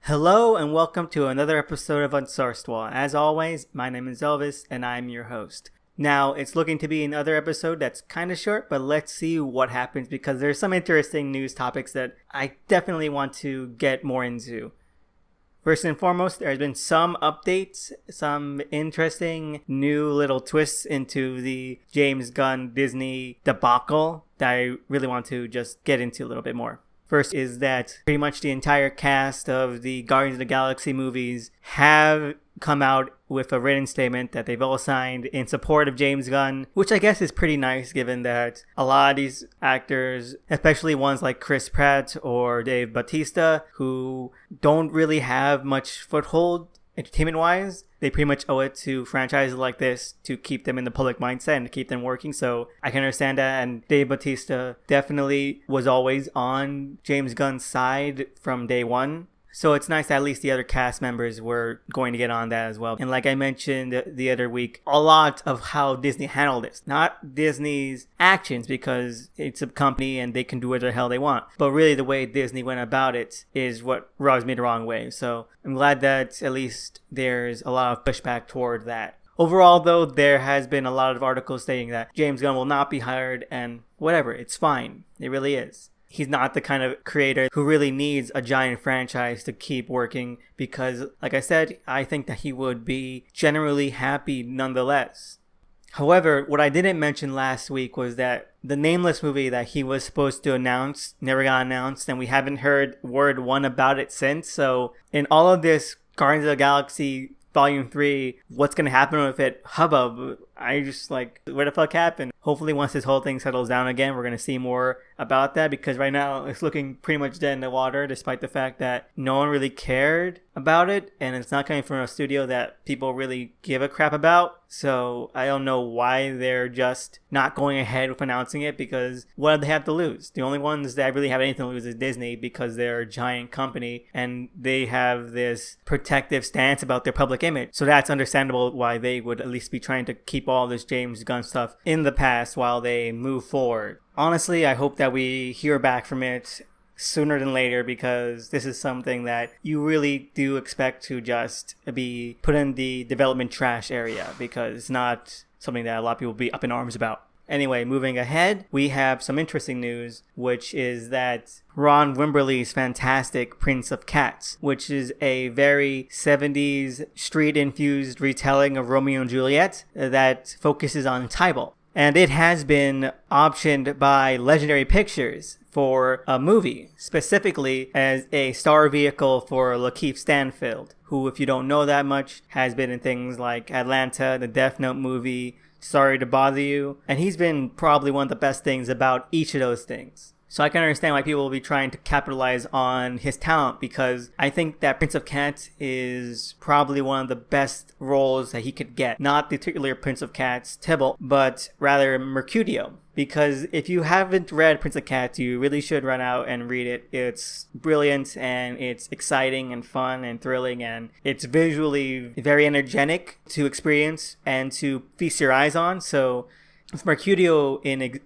Hello and welcome to another episode of Unsourced. Well, as always, my name is Elvis and I'm your host. Now, it's looking to be another episode that's kind of short, but let's see what happens because there's some interesting news topics that I definitely want to get more into. First and foremost, there's been some updates, some interesting new little twists into the James Gunn Disney debacle that I really want to just get into a little bit more. First is that pretty much the entire cast of the Guardians of the Galaxy movies have come out with a written statement that they've all signed in support of James Gunn, which I guess is pretty nice given that a lot of these actors, especially ones like Chris Pratt or Dave Bautista, who don't really have much foothold entertainment-wise, they pretty much owe it to franchises like this to keep them in the public mindset and to keep them working. So I can understand that. And Dave Bautista definitely was always on James Gunn's side from day one. So it's nice that at least the other cast members were going to get on that as well. And like I mentioned the other week, a lot of how Disney handled this. Not Disney's actions because it's a company and they can do whatever the hell they want. But really the way Disney went about it is what rubs me the wrong way. So I'm glad that at least there's a lot of pushback toward that. Overall, though, there has been a lot of articles stating that James Gunn will not be hired and whatever. It's fine. It really is. He's not the kind of creator who really needs a giant franchise to keep working because, like I said, I think that he would be generally happy nonetheless. However, what I didn't mention last week was that the Nameless movie that he was supposed to announce never got announced, and we haven't heard word one about it since. So in all of this Guardians of the Galaxy Volume 3, what's going to happen with it hubbub, I just like, what the fuck happened? Hopefully once this whole thing settles down again, we're going to see more about that because right now it's looking pretty much dead in the water despite the fact that no one really cared about it and it's not coming from a studio that people really give a crap about. So I don't know why they're just not going ahead with announcing it because what do they have to lose? The only ones that really have anything to lose is Disney because they're a giant company and they have this protective stance about their public image. So that's understandable why they would at least be trying to keep all this James Gunn stuff in the past while they move forward. Honestly, I hope that we hear back from it sooner than later because this is something that you really do expect to just be put in the development trash area because it's not something that a lot of people will be up in arms about. Anyway, moving ahead, we have some interesting news, which is that Ron Wimberly's fantastic Prince of Cats, which is a very 70s street-infused retelling of Romeo and Juliet that focuses on Tybalt. And it has been optioned by Legendary Pictures for a movie, specifically as a star vehicle for Lakeith Stanfield, who, if you don't know that much, has been in things like Atlanta, the Death Note movie, Sorry to Bother You, and he's been probably one of the best things about each of those things. So I can understand why people will be trying to capitalize on his talent because I think that Prince of Cats is probably one of the best roles that he could get. Not the titular Prince of Cats, Tybalt, but rather Mercutio. Because if you haven't read Prince of Cats, you really should run out and read it. It's brilliant and it's exciting and fun and thrilling and it's visually very energetic to experience and to feast your eyes on. So with Mercutio in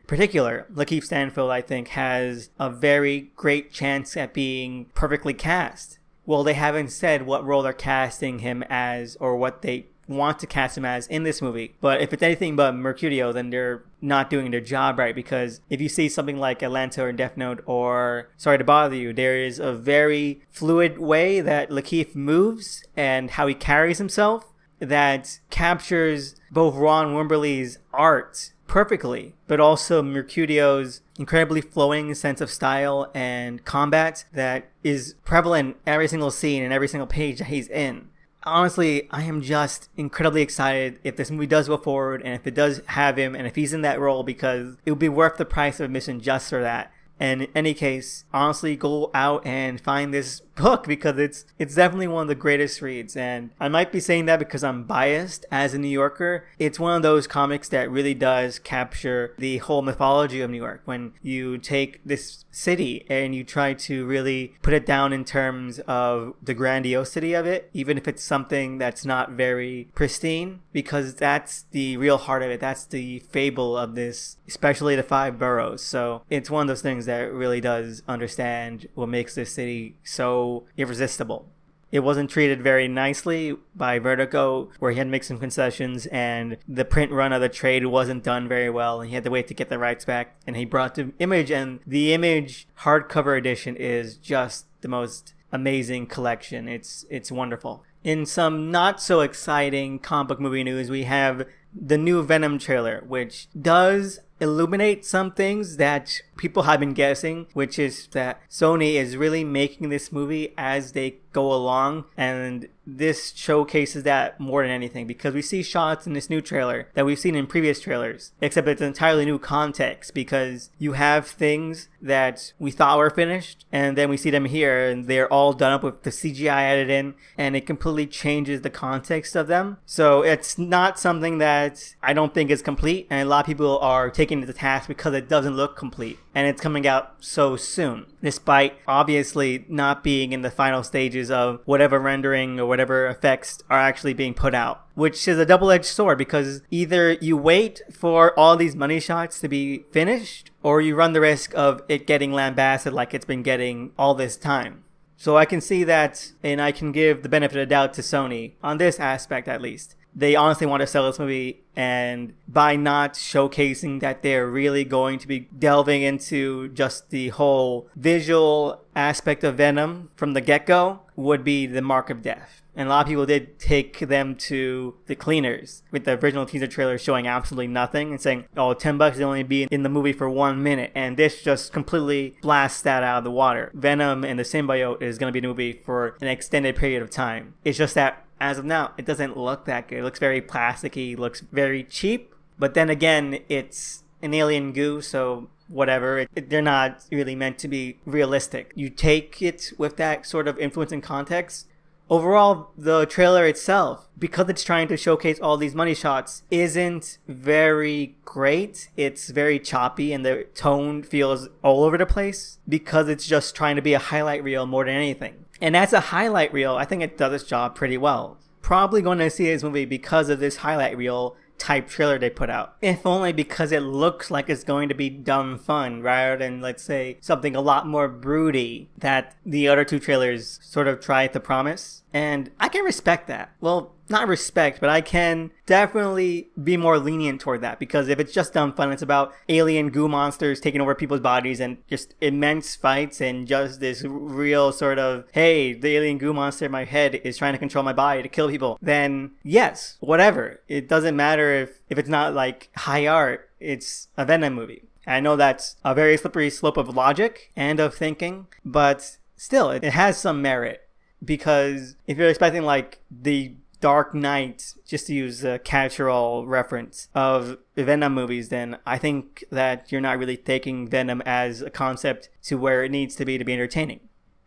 particular, Lakeith Stanfield, I think, has a very great chance at being perfectly cast. Well, they haven't said what role they're casting him as or what they want to cast him as in this movie. But if it's anything but Mercutio, then they're not doing their job right because if you see something like Atlanta or Death Note or Sorry to Bother You, there is a very fluid way that Lakeith moves and how he carries himself that captures both Ron Wimberly's art perfectly, but also Mercutio's incredibly flowing sense of style and combat that is prevalent in every single scene and every single page that he's in. Honestly, I am just incredibly excited if this movie does go forward and if it does have him and if he's in that role because it would be worth the price of admission just for that. And in any case, honestly, go out and find this book because it's definitely one of the greatest reads. And I might be saying that because I'm biased as a New Yorker. It's one of those comics that really does capture the whole mythology of New York. When you take this city and you try to really put it down in terms of the grandiosity of it, even if it's something that's not very pristine, because that's the real heart of it. That's the fable of this, especially the five boroughs. So it's one of those things that really does understand what makes this city so irresistible. It wasn't treated very nicely by Vertigo, where he had to make some concessions, and the print run of the trade wasn't done very well, and he had to wait to get the rights back. And he brought the Image, and the Image hardcover edition is just the most amazing collection. It's wonderful. In some not so exciting comic book movie news, we have the new Venom trailer, which does illuminate some things that people have been guessing, which is that Sony is really making this movie as they go along, and this showcases that more than anything, because we see shots in this new trailer that we've seen in previous trailers, except it's an entirely new context, because you have things that we thought were finished, and then we see them here, and they're all done up with the CGI added in, and it completely changes the context of them. So it's not something that I don't think is complete, and a lot of people are taking it to task because it doesn't look complete, and it's coming out so soon, despite obviously not being in the final stages of whatever rendering or whatever effects are actually being put out, which is a double-edged sword, because either you wait for all these money shots to be finished, or you run the risk of it getting lambasted like it's been getting all this time. So I can see that, and I can give the benefit of the doubt to Sony on this aspect at least. They honestly want to sell this movie, and by not showcasing that they're really going to be delving into just the whole visual aspect of Venom from the get-go would be the mark of death. And a lot of people did take them to the cleaners with the original teaser trailer showing absolutely nothing and saying, oh, $10 is only be in the movie for 1 minute. And this just completely blasts that out of the water. Venom and the symbiote is going to be in the movie for an extended period of time. It's just that as of now, it doesn't look that good. It looks very plasticky, looks very cheap. But then again, it's an alien goo, so whatever. They're not really meant to be realistic. You take it with that sort of influence and context. Overall, the trailer itself, because it's trying to showcase all these money shots, isn't very great. It's very choppy, and the tone feels all over the place because it's just trying to be a highlight reel more than anything. And as a highlight reel, I think it does its job pretty well. Probably going to see this movie because of this highlight reel type trailer they put out. If only because it looks like it's going to be dumb fun rather than, let's say, something a lot more broody that the other two trailers sort of tried to promise. And I can respect that. Well, not respect, but I can definitely be more lenient toward that, because if it's just dumb fun, it's about alien goo monsters taking over people's bodies and just immense fights and just this real sort of, hey, the alien goo monster in my head is trying to control my body to kill people, then yes, whatever. It doesn't matter if it's not like high art, it's a Venom movie. I know that's a very slippery slope of logic and of thinking, but still, it has some merit. Because if you're expecting like the Dark Knight, just to use a catch-all reference of Venom movies, then I think that you're not really taking Venom as a concept to where it needs to be entertaining.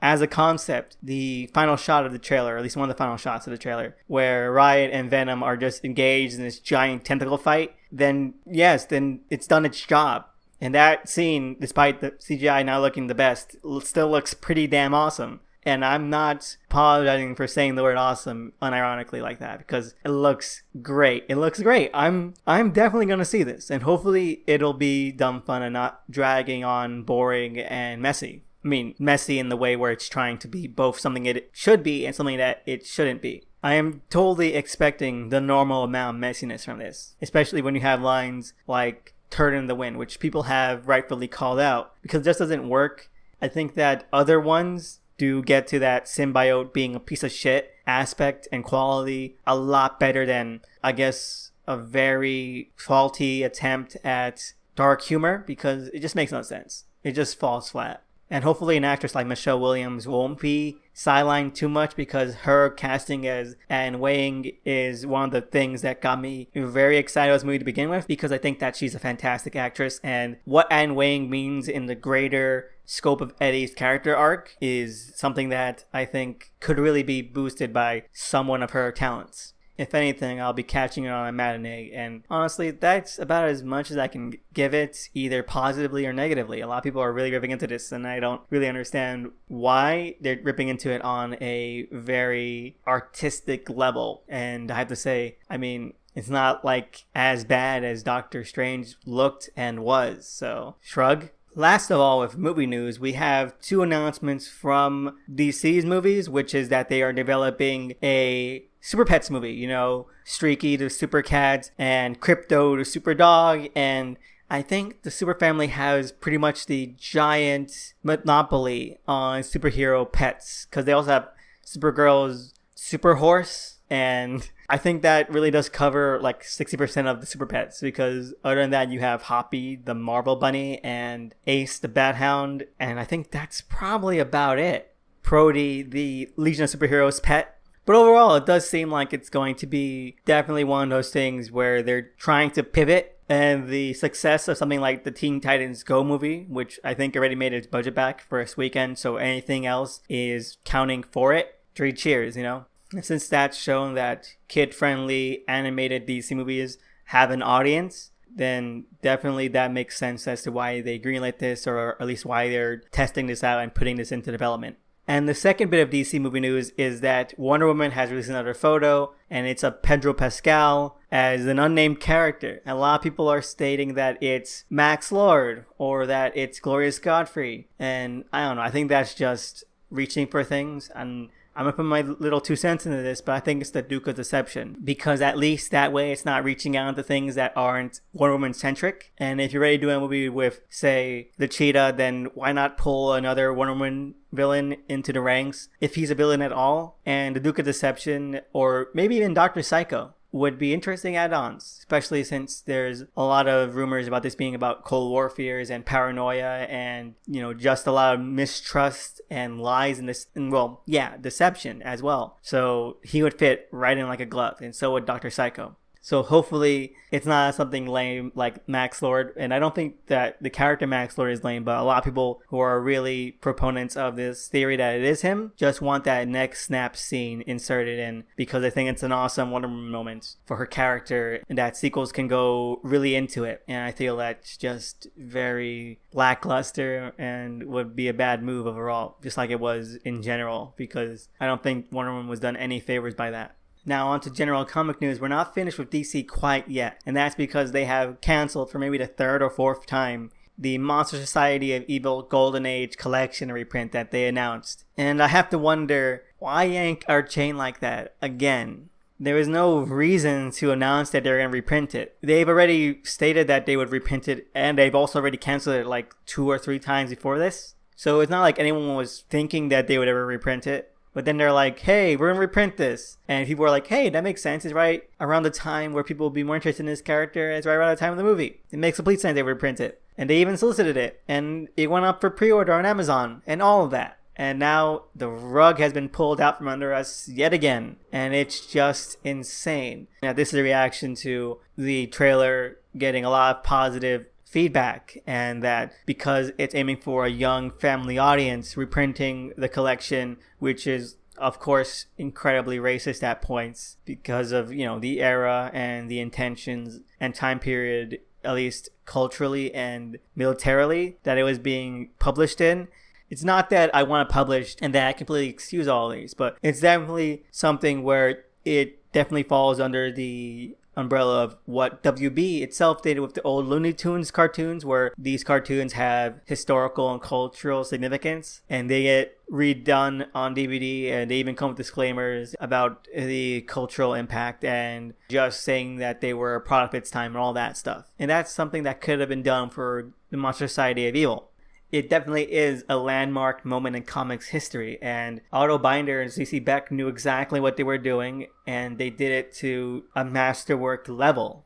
As a concept, the final shot of the trailer, or at least one of the final shots of the trailer, where Riot and Venom are just engaged in this giant tentacle fight, then yes, then it's done its job. And that scene, despite the CGI not looking the best, still looks pretty damn awesome. And I'm not apologizing for saying the word awesome unironically like that, because it looks great. It looks great. I'm definitely going to see this, and hopefully it'll be dumb fun and not dragging on, boring, and messy. I mean, messy in the way where it's trying to be both something it should be and something that it shouldn't be. I am totally expecting the normal amount of messiness from this, especially when you have lines like turd in the wind, which people have rightfully called out, because it just doesn't work. I think that other ones do get to that symbiote being a piece of shit aspect and quality a lot better than, I guess, a very faulty attempt at dark humor, because it just makes no sense. It just falls flat. And hopefully an actress like Michelle Williams won't be sidelined too much, because her casting as Anne Wang is one of the things that got me very excited about this movie to begin with, because I think that she's a fantastic actress, and what Anne Wang means in the greater scope of Eddie's character arc is something that I think could really be boosted by someone of her talents. If anything, I'll be catching it on a matinee, and honestly, that's about as much as I can give it, either positively or negatively. A lot of people are really ripping into this, and I don't really understand why they're ripping into it on a very artistic level. And I have to say, I mean, it's not like as bad as Doctor Strange looked and was, so shrug. Last of all, with movie news, we have 2 announcements from DC's movies, which is that they are developing a Super Pets movie, you know, Streaky the Super Cat and Crypto the Super Dog, and I think the Super Family has pretty much the giant monopoly on superhero pets, because they also have Supergirl's Super Horse, and I think that really does cover like 60% of the Super Pets, because other than that you have Hoppy the Marble Bunny and Ace the Bat Hound, and I think that's probably about it. Prody the Legion of Superheroes pet. But overall, it does seem like it's going to be definitely one of those things where they're trying to pivot, and the success of something like the Teen Titans Go movie, which I think already made its budget back first weekend, so anything else is counting for it. 3 cheers, you know? And since that's shown that kid-friendly animated DC movies have an audience, then definitely that makes sense as to why they greenlit this, or at least why they're testing this out and putting this into development. And the second bit of DC movie news is that Wonder Woman has released another photo, and it's of Pedro Pascal as an unnamed character. And a lot of people are stating that it's Max Lord or that it's Glorious Godfrey. And I don't know, I think that's just reaching for things. And I'm gonna put my little 2 cents into this, but I think it's the Duke of Deception, because at least that way it's not reaching out into things that aren't Wonder Woman centric. And if you're ready to do a movie with, say, the Cheetah, then why not pull another Wonder Woman villain into the ranks, if he's a villain at all? And the Duke of Deception, or maybe even Dr. Psycho, would be interesting add-ons, especially since there's a lot of rumors about this being about Cold War fears and paranoia, and, you know, just a lot of mistrust and lies in this, and well, yeah, deception as well. So he would fit right in like a glove, and so would Dr. Psycho. So hopefully it's not something lame like Max Lord. And I don't think that the character Max Lord is lame, but a lot of people who are really proponents of this theory that it is him just want that neck snap scene inserted in, because I think it's an awesome Wonder Woman moment for her character, and that sequels can go really into it. And I feel that's just very lackluster and would be a bad move overall, just like it was in general, because I don't think Wonder Woman was done any favors by that. Now on to general comic news. We're not finished with DC quite yet, and that's because they have canceled for maybe the 3rd or 4th time the Monster Society of Evil Golden Age collection reprint that they announced. And I have to wonder, why yank our chain like that again? There is no reason to announce that they're going to reprint it. They've already stated that they would reprint it, and they've also already canceled it like 2 or 3 times before this. So it's not like anyone was thinking that they would ever reprint it. But then they're like, hey, we're going to reprint this. And people are like, hey, that makes sense. It's right around the time where people will be more interested in this character. It's right around the time of the movie. It makes complete sense they would reprint it. And they even solicited it. And it went up for pre-order on Amazon and all of that. And now the rug has been pulled out from under us yet again. And it's just insane. Now, this is a reaction to the trailer getting a lot of positive feedback, and that because it's aiming for a young family audience, reprinting the collection, which is of course incredibly racist at points because of, you know, the era and the intentions and time period, at least culturally and militarily, that it was being published in. It's not that I want to publish and that I completely excuse all these, but it's definitely something where it definitely falls under the umbrella of what WB itself did with the old Looney Tunes cartoons, where these cartoons have historical and cultural significance, and they get redone on DVD, and they even come with disclaimers about the cultural impact and just saying that they were a product of its time and all that stuff. And that's something that could have been done for the Monster Society of Evil. It definitely is a landmark moment in comics history, and Otto Binder and CC Beck knew exactly what they were doing, and they did it to a masterwork level.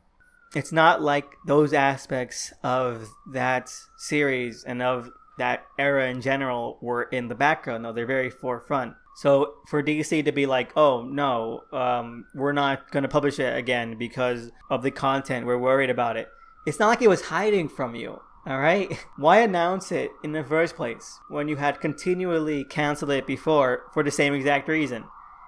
It's not like those aspects of that series and of that era in general were in the background. No, they're very forefront. So for DC to be like, oh no, we're not going to publish it again because of the content, we're worried about it. It's not like it was hiding from you. All right? Why announce it in the first place when you had continually canceled it before for the same exact reason?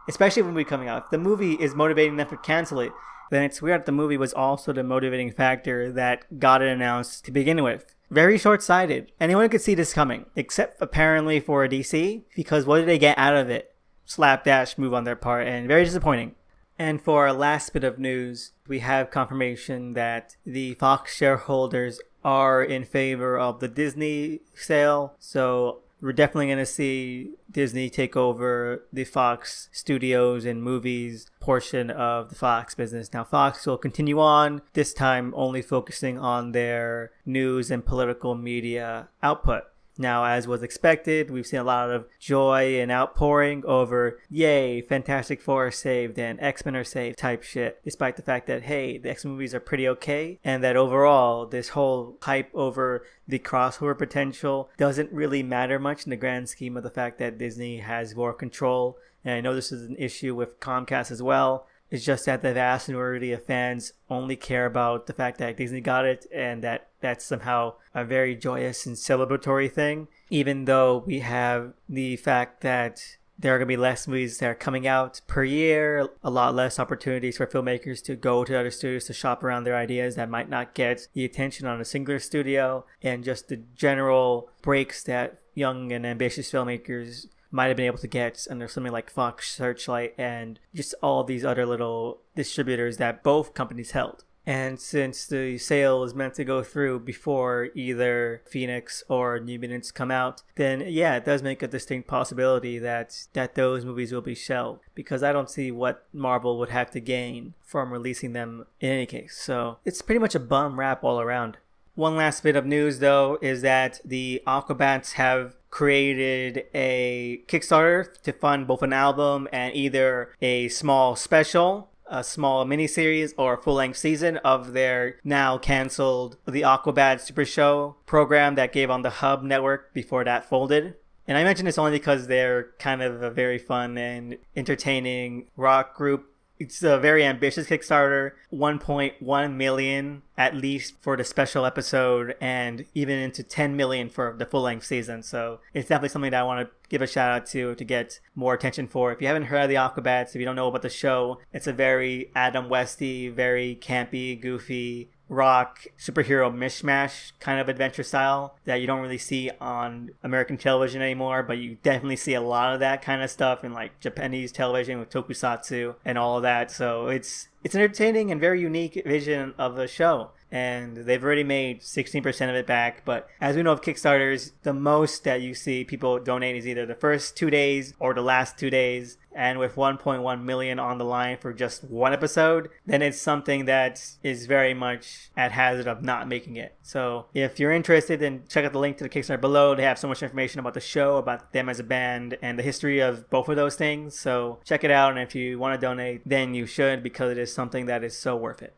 Especially when we're coming out. If the movie is motivating enough to cancel it, then it's weird that the movie was also the motivating factor that got it announced to begin with. Very short-sighted. Anyone could see this coming, except apparently for DC, because what did they get out of it? Slapdash move on their part, and very disappointing. And for our last bit of news, we have confirmation that the Fox shareholders are in favor of the Disney sale. So we're definitely going to see Disney take over the Fox studios and movies portion of the Fox business. Now, Fox will continue on, this time only focusing on their news and political media output. Now, as was expected, we've seen a lot of joy and outpouring over, yay, Fantastic Four are saved and X-Men are saved type shit, despite the fact that, hey, the X-Men movies are pretty okay, and that overall, this whole hype over the crossover potential doesn't really matter much in the grand scheme of the fact that Disney has more control. And I know this is an issue with Comcast as well. It's just that the vast majority of fans only care about the fact that Disney got it, and that's somehow a very joyous and celebratory thing, even though we have the fact that there are going to be less movies that are coming out per year, a lot less opportunities for filmmakers to go to other studios to shop around their ideas that might not get the attention on a singular studio, and just the general breaks that young and ambitious filmmakers might have been able to get under something like Fox Searchlight and just all these other little distributors that both companies held. And since the sale is meant to go through before either Phoenix or New Mutants come out, then yeah, it does make a distinct possibility that those movies will be shelved, because I don't see what Marvel would have to gain from releasing them in any case. So it's pretty much a bum rap all around. One last bit of news, though, is that the Aquabats have created a Kickstarter to fund both an album and either a small special, a small miniseries, or a full-length season of their now canceled The Aquabats Super Show program that gave on the Hub network before that folded. And I mention this only because they're kind of a very fun and entertaining rock group. It's a very ambitious Kickstarter, 1.1 million at least for the special episode, and even into 10 million for the full-length season. So it's definitely something that I want to give a shout out to get more attention for. If you haven't heard of the Aquabats, if you don't know about the show, it's a very Adam Westy, very campy, goofy rock superhero mishmash kind of adventure style that you don't really see on American television anymore, but you definitely see a lot of that kind of stuff in like Japanese television with tokusatsu and all of that. So it's an entertaining and very unique vision of the show, and they've already made 16% of it back. But as we know of Kickstarters, the most that you see people donate is either the first 2 days or the last 2 days. And with 1.1 million on the line for just one episode, then it's something that is very much at hazard of not making it. So if you're interested, then check out the link to the Kickstarter below. They have so much information about the show, about them as a band, and the history of both of those things. So check it out, and if you want to donate, then you should, because it is something that is so worth it.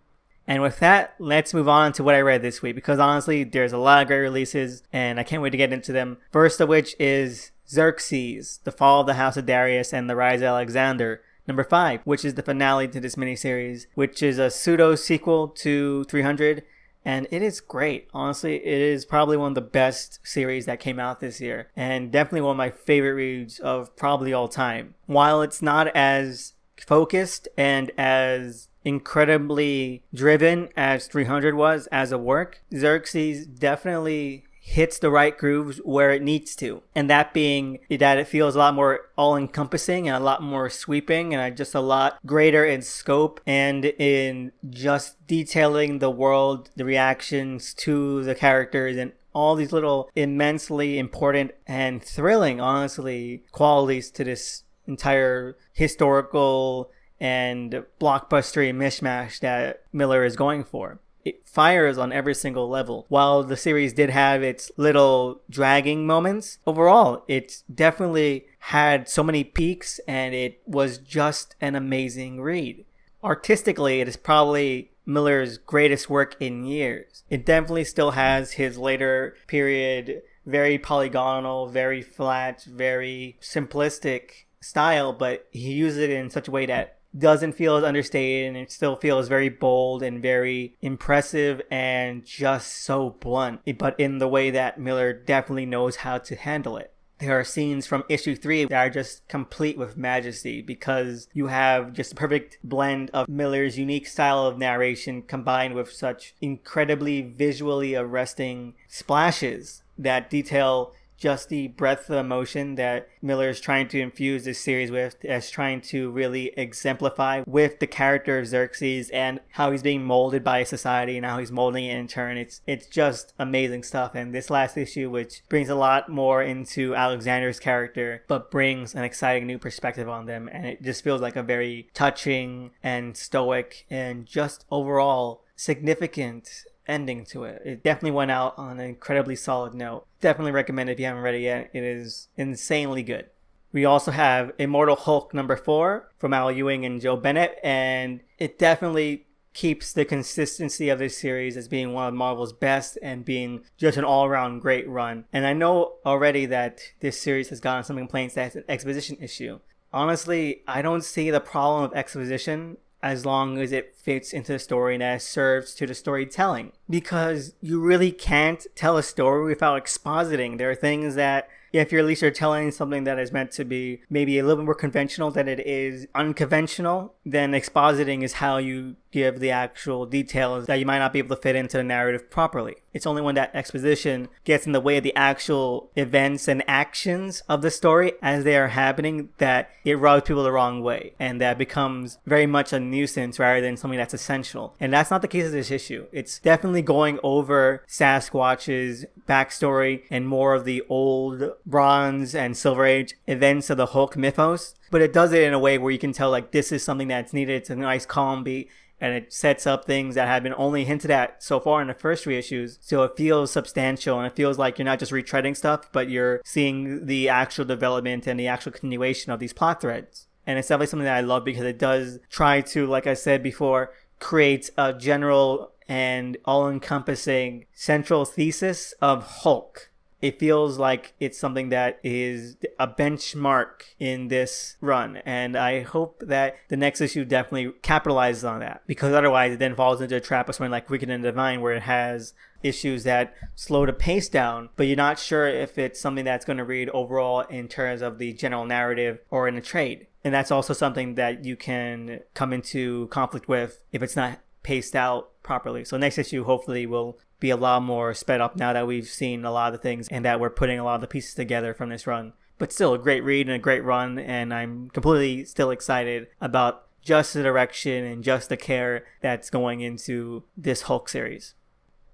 And with that, let's move on to what I read this week, because honestly, there's a lot of great releases, and I can't wait to get into them. First of which is Xerxes, The Fall of the House of Darius and the Rise of Alexander, number 5, which is the finale to this miniseries, which is a pseudo-sequel to 300, and it is great. Honestly, it is probably one of the best series that came out this year, and definitely one of my favorite reads of probably all time. While it's not as focused and as incredibly driven as 300 was as a work, Xerxes definitely hits the right grooves where it needs to, and that being that it feels a lot more all-encompassing and a lot more sweeping and just a lot greater in scope and in just detailing the world, the reactions to the characters, and all these little immensely important and thrilling, honestly, qualities to this entire historical and blockbustery mishmash that Miller is going for. It fires on every single level. While the series did have its little dragging moments, overall, it definitely had so many peaks, and it was just an amazing read. Artistically, it is probably Miller's greatest work in years. It definitely still has his later period very polygonal, very flat, very simplistic style, but he uses it in such a way that doesn't feel as understated, and it still feels very bold and very impressive and just so blunt, but in the way that Miller definitely knows how to handle it. There are scenes from issue 3 that are just complete with majesty because you have just a perfect blend of Miller's unique style of narration combined with such incredibly visually arresting splashes that detail just the breadth of emotion that Miller is trying to infuse this series with, as trying to really exemplify with the character of Xerxes and how he's being molded by society and how he's molding it in turn. It's just amazing stuff. And this last issue, which brings a lot more into Alexander's character, but brings an exciting new perspective on them. And it just feels like a very touching and stoic and just overall significant ending to it. It definitely went out on an incredibly solid note. Definitely recommend it if you haven't read it yet. It is insanely good. We also have Immortal Hulk number 4 from Al Ewing and Joe Bennett, and it definitely keeps the consistency of this series as being one of Marvel's best and being just an all-around great run. And I know already that this series has gotten some complaints that it's an exposition issue. Honestly, I don't see the problem of exposition as long as it fits into the story and as serves to the storytelling. Because you really can't tell a story without expositing. There are things that, if you're at least telling something that is meant to be maybe a little bit more conventional than it is unconventional, then expositing is how you give the actual details that you might not be able to fit into the narrative properly. It's only when that exposition gets in the way of the actual events and actions of the story as they are happening that it rubs people the wrong way, and that becomes very much a nuisance rather than something that's essential. And that's not the case of this issue. It's definitely going over Sasquatch's backstory and more of the old Bronze and Silver Age events of the Hulk mythos, but it does it in a way where you can tell like this is something that's needed. It's a nice calm beat, and it sets up things that have been only hinted at so far in the first 3 issues. So it feels substantial, and it feels like you're not just retreading stuff, but you're seeing the actual development and the actual continuation of these plot threads. And it's definitely something that I love because it does try to, like I said before, create a general and all-encompassing central thesis of Hulk. It feels like it's something that is a benchmark in this run. And I hope that the next issue definitely capitalizes on that. Because otherwise it then falls into a trap of something like Wicked and Divine, where it has issues that slow the pace down, but you're not sure if it's something that's going to read overall in terms of the general narrative or in a trade. And that's also something that you can come into conflict with if it's not paced out properly. So next issue hopefully will be a lot more sped up now that we've seen a lot of the things and that we're putting a lot of the pieces together from this run. But still a great read and a great run, and I'm completely still excited about just the direction and just the care that's going into this Hulk series.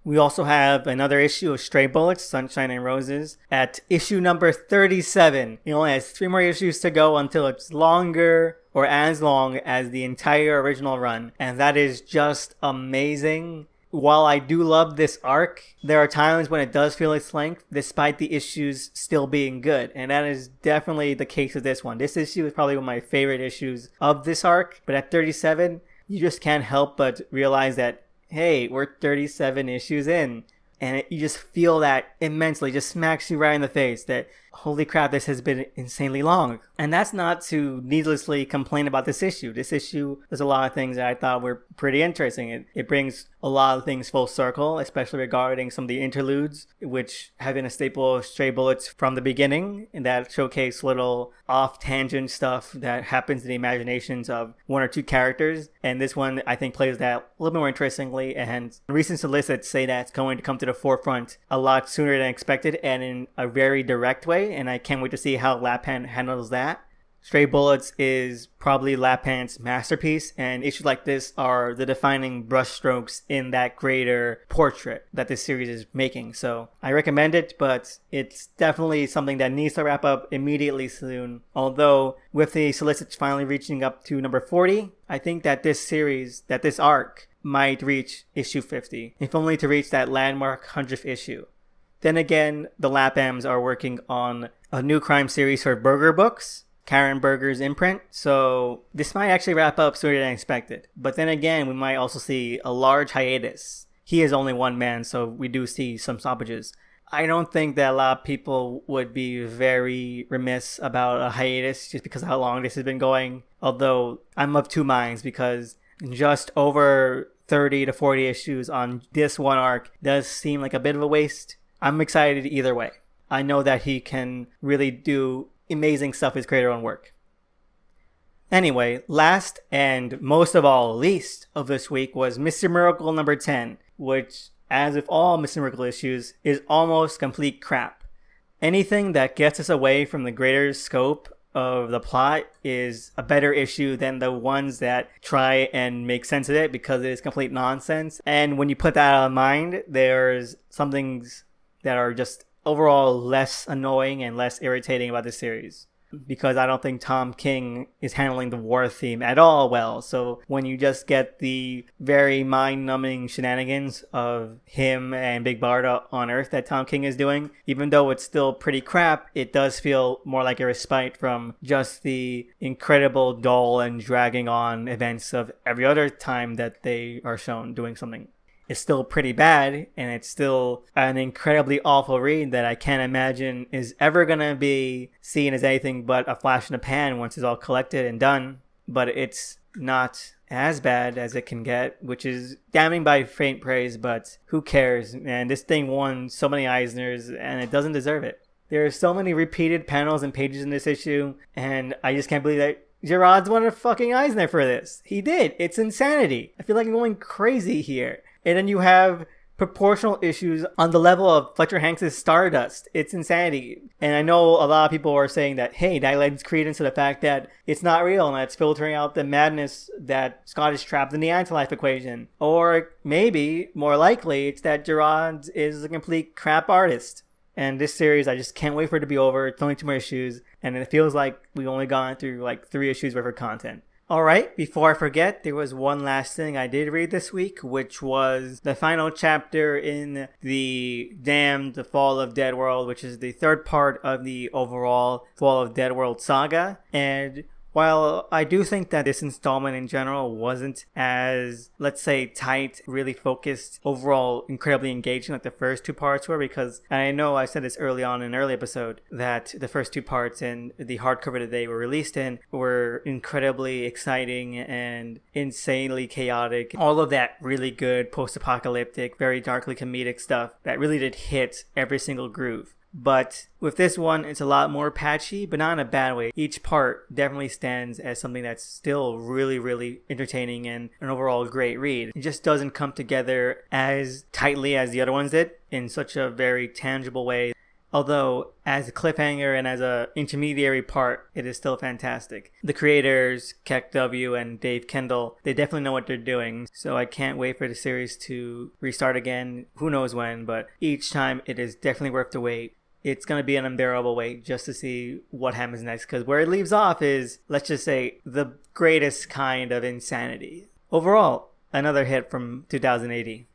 We also have another issue of Stray Bullets, Sunshine and Roses, at issue number 37. It only has 3 more issues to go until it's longer or as long as the entire original run, and that is just amazing. While I do love this arc, there are times when it does feel its length, despite the issues still being good. And that is definitely the case with this one. This issue is probably one of my favorite issues of this arc. But at 37, you just can't help but realize that, hey, we're 37 issues in. And you just feel that immensely, just smacks you right in the face that, holy crap, this has been insanely long. And that's not to needlessly complain about this issue. This issue, there's a lot of things that I thought were pretty interesting. It brings a lot of things full circle, especially regarding some of the interludes, which have been a staple of Stray Bullets from the beginning, and that showcase little off-tangent stuff that happens in the imaginations of 1 or 2 characters. And this one, I think, plays that a little bit more interestingly, and recent solicits say that it's going to come to the forefront a lot sooner than expected and in a very direct way, and I can't wait to see how Lapan handles that. Stray Bullets is probably Lapan's masterpiece, and issues like this are the defining brushstrokes in that greater portrait that this series is making. So I recommend it, but it's definitely something that needs to wrap up immediately soon. Although with the solicits finally reaching up to number 40, I think that this series, that this arc, might reach issue 50, if only to reach that landmark 100th issue. Then again, the Lapams are working on a new crime series for Berger Books, Karen Berger's imprint, so this might actually wrap up sooner than expected. But then again, we might also see a large hiatus. He is only one man, so we do see some stoppages. I don't think that a lot of people would be very remiss about a hiatus just because of how long this has been going. Although I'm of two minds because just over 30 to 40 issues on this one arc does seem like a bit of a waste. I'm excited either way. I know that he can really do amazing stuff with his creator-owned work. Anyway, last and most of all least of this week was Mr. Miracle number 10, which, as with all Mr. Miracle issues, is almost complete crap. Anything that gets us away from the greater scope of the plot is a better issue than the ones that try and make sense of it because it is complete nonsense. And when you put that out of mind, there's some things that are just overall less annoying and less irritating about this series. Because I don't think Tom King is handling the war theme at all well. So when you just get the very mind-numbing shenanigans of him and Big Barda on Earth that Tom King is doing, even though it's still pretty crap, it does feel more like a respite from just the incredible dull and dragging on events of every other time that they are shown doing something. It's still pretty bad, and it's still an incredibly awful read that I can't imagine is ever going to be seen as anything but a flash in the pan once it's all collected and done. But it's not as bad as it can get, which is damning by faint praise, but who cares, man? This thing won so many Eisners, and it doesn't deserve it. There are so many repeated panels and pages in this issue, and I just can't believe that Gerard's won a fucking Eisner for this. He did. It's insanity. I feel like I'm going crazy here. And then you have proportional issues on the level of Fletcher Hanks' Stardust. It's insanity. And I know a lot of people are saying that, hey, that lends credence to the fact that it's not real and that's filtering out the madness that Scott is trapped in the anti-life equation. Or maybe, more likely, it's that Gerard is a complete crap artist. And this series, I just can't wait for it to be over. It's only 2 more issues. And it feels like we've only gone through like 3 issues worth of content. Alright, before I forget, there was one last thing I did read this week, which was the final chapter in the The Fall of Deadworld, which is the 3rd part of the overall Fall of Deadworld saga. And while I do think that this installment in general wasn't as, let's say, tight, really focused, overall incredibly engaging like the first 2 parts were, because I know I said this early on in an early episode that the first 2 parts and the hardcover that they were released in were incredibly exciting and insanely chaotic. All of that really good post-apocalyptic, very darkly comedic stuff that really did hit every single groove. But with this one, it's a lot more patchy, but not in a bad way. Each part definitely stands as something that's still really, really entertaining and an overall great read. It just doesn't come together as tightly as the other ones did in such a very tangible way. Although, as a cliffhanger and as a intermediary part, it is still fantastic. The creators, Keck W. and Dave Kendall, they definitely know what they're doing. So I can't wait for the series to restart again. Who knows when, but each time it is definitely worth the wait. It's going to be an unbearable wait just to see what happens next. Because where it leaves off is, let's just say, the greatest kind of insanity. Overall, another hit from 2080.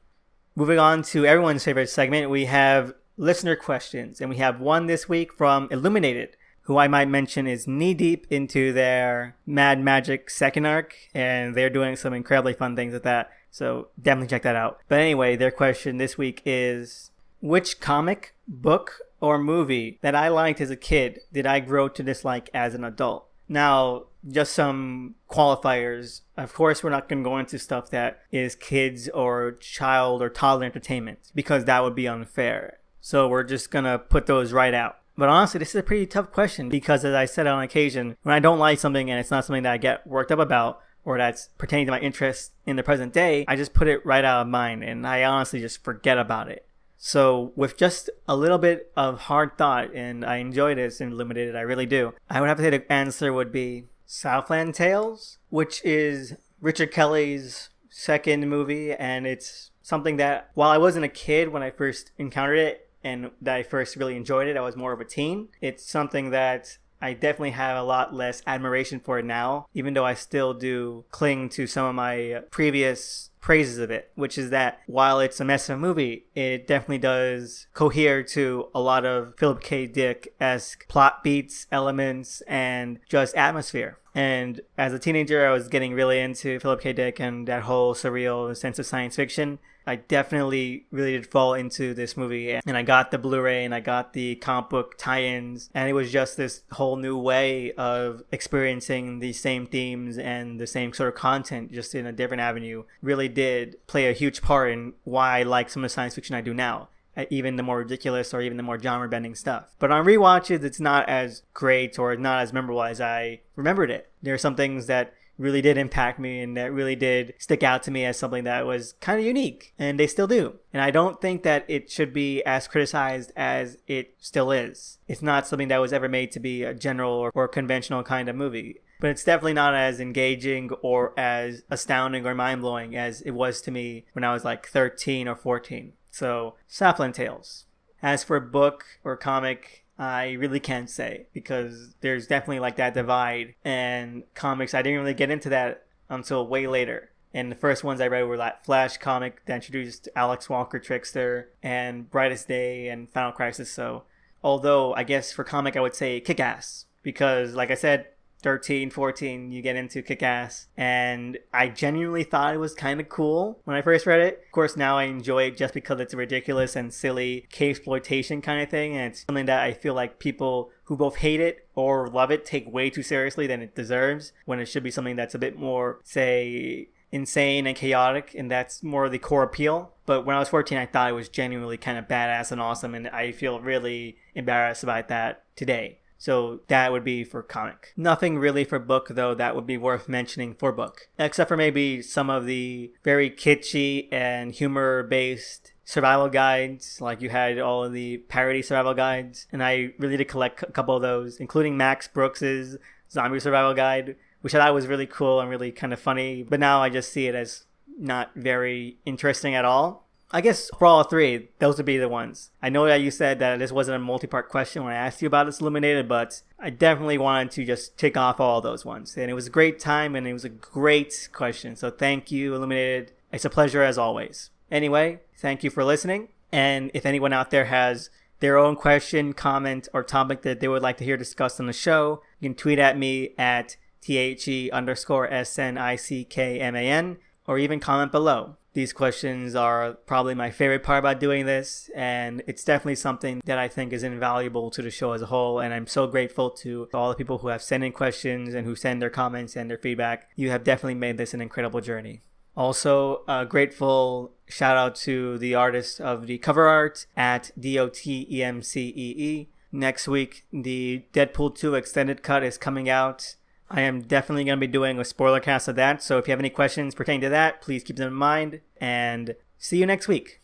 Moving on to everyone's favorite segment, we have listener questions, and we have one this week from Illuminated, who I might mention is knee-deep into their Mad Magic 2nd arc, and they're doing some incredibly fun things with that, so definitely check that out. But anyway, their question this week is, which comic, book, or movie that I liked as a kid did I grow to dislike as an adult? Now, just some qualifiers. Of course, we're not going to go into stuff that is kids or child or toddler entertainment, because that would be unfair. So we're just going to put those right out. But honestly, this is a pretty tough question because, as I said on occasion, when I don't like something and it's not something that I get worked up about or that's pertaining to my interests in the present day, I just put it right out of mind and I honestly just forget about it. So with just a little bit of hard thought, and I enjoy this in Illuminated, I really do, I would have to say the answer would be Southland Tales, which is Richard Kelly's 2nd movie, and it's something that, while I wasn't a kid when I first encountered it, and that I first really enjoyed it, I was more of a teen. It's something that I definitely have a lot less admiration for it now, even though I still do cling to some of my previous praises of it, which is that while it's a mess of a movie, it definitely does cohere to a lot of Philip K. Dick-esque plot beats, elements, and just atmosphere. And as a teenager, I was getting really into Philip K. Dick and that whole surreal sense of science fiction. I definitely really did fall into this movie, and I got the Blu-ray and I got the comic book tie-ins, and it was just this whole new way of experiencing the same themes and the same sort of content just in a different avenue. Really did play a huge part in why I like some of the science fiction I do now, even the more ridiculous or even the more genre-bending stuff. But on rewatches, it's not as great or not as memorable as I remembered it. There are some things that really did impact me and that really did stick out to me as something that was kind of unique, and they still do. And I don't think that it should be as criticized as it still is. It's not something that was ever made to be a general or conventional kind of movie, but it's definitely not as engaging or as astounding or mind-blowing as it was to me when I was like 13 or 14. So, Southland Tales. As for book or comic, I really can't say, because there's definitely like that divide, and comics, I didn't really get into that until way later. And the first ones I read were that Flash comic that introduced Alex Walker Trickster and Brightest Day and Final Crisis. So although I guess for comic I would say Kick-Ass, because like I said, 13, 14, you get into Kick-Ass, and I genuinely thought it was kind of cool when I first read it. Of course, now I enjoy it just because it's a ridiculous and silly K-exploitation kind of thing, and it's something that I feel like people who both hate it or love it take way too seriously than it deserves, when it should be something that's a bit more, say, insane and chaotic, and that's more of the core appeal. But when I was 14, I thought it was genuinely kind of badass and awesome, and I feel really embarrassed about that today. So that would be for comic. Nothing really for book, though, that would be worth mentioning for book, except for maybe some of the very kitschy and humor-based survival guides. Like you had all of the parody survival guides, and I really did collect a couple of those, including Max Brooks's zombie survival guide, which I thought was really cool and really kind of funny. But now I just see it as not very interesting at all. I guess for all three, those would be the ones. I know that you said that this wasn't a multi-part question when I asked you about this Illuminated, but I definitely wanted to just tick off all those ones. And it was a great time, and it was a great question. So thank you, Illuminated. It's a pleasure as always. Anyway, thank you for listening. And if anyone out there has their own question, comment, or topic that they would like to hear discussed on the show, you can tweet at me at THE_SNICKMAN, or even comment below. These questions are probably my favorite part about doing this, and it's definitely something that I think is invaluable to the show as a whole, and I'm so grateful to all the people who have sent in questions and who send their comments and their feedback. You have definitely made this an incredible journey. Also, a grateful shout out to the artist of the cover art at DOTEMCEE. Next week, the Deadpool 2 extended cut is coming out. I am definitely going to be doing a spoiler cast of that, so if you have any questions pertaining to that, please keep them in mind, and see you next week.